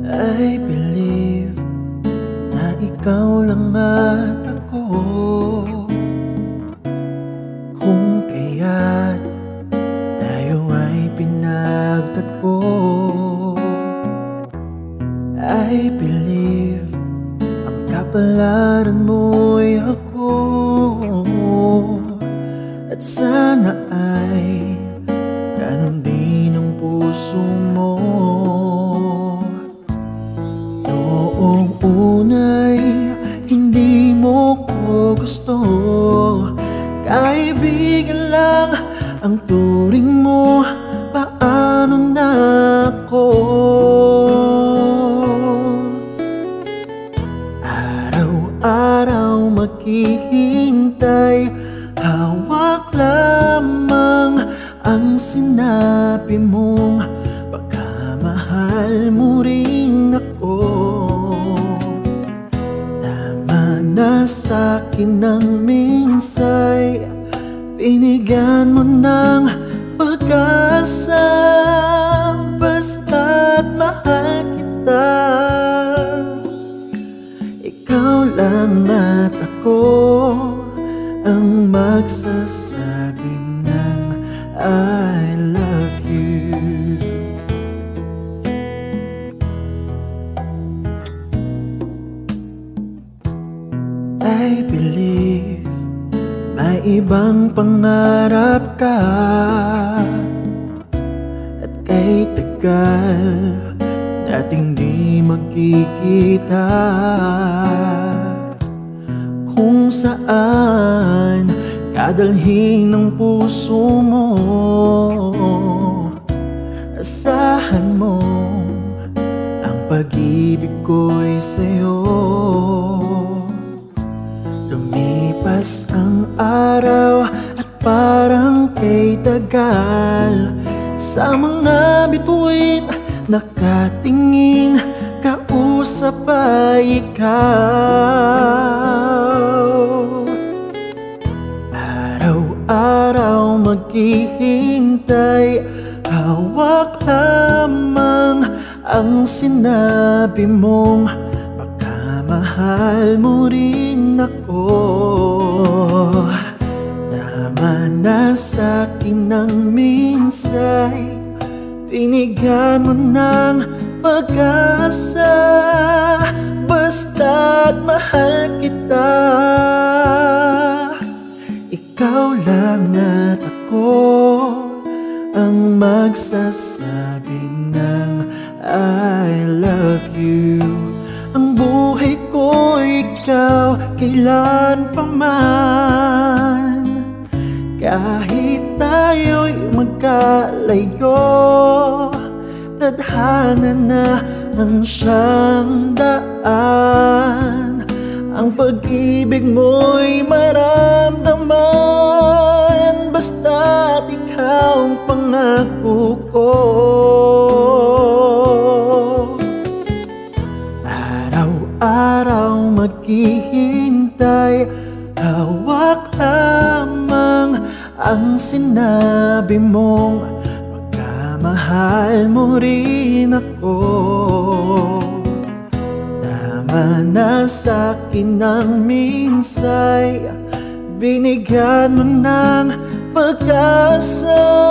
I believe na ikaw lang at ako, kung kaya't tayo ay pinagtagpo. I believe ang kapalaran mo'y ako, at sana ay ganun din ang puso mo. Noong una'y hindi mo ko gusto, kaibigan lang ang turing mo. Paano na ako? Araw-araw maghihintay, hawak lamang ang sinabi mong baka mahal mo rin ako. Tama na sa'kin ang minsay, binigyan mo ng pag-asa, basta't mahal kita. Ikaw lang at ako ang magsasabi ng I love you. I believe may ibang pangarap ka, at kay tagal nating di magkikita, kung saan kadalhin ng puso mo. Asahan mo ang pag-ibig ko'y sa'yo. Lumipas ang araw at parang kay tagal, sa mga bituin nakatingin, kausap ay ikaw. Araw-araw maghihintay, hawak lamang ang sinabi mong baka mahal mo rin ako. Naman na sa'kin ang minsay, binigyan mo ng pag-asa, basta't mahal kita. Ikaw lang at ako ang magsasabi ng I love you. Ang buhay ko ikaw kailan pa man, kahit tayo'y magkalayo, tadhana na ang siyang daan. Ang pag-ibig mo'y maramdaman, basta't ikaw ang pangako ko. Araw-araw maghihintay, hawak lamang ang sinabi mong baka mahal mo rin ako. Tama na sa'kin ang minsay, binigyan mo ng pag-asa,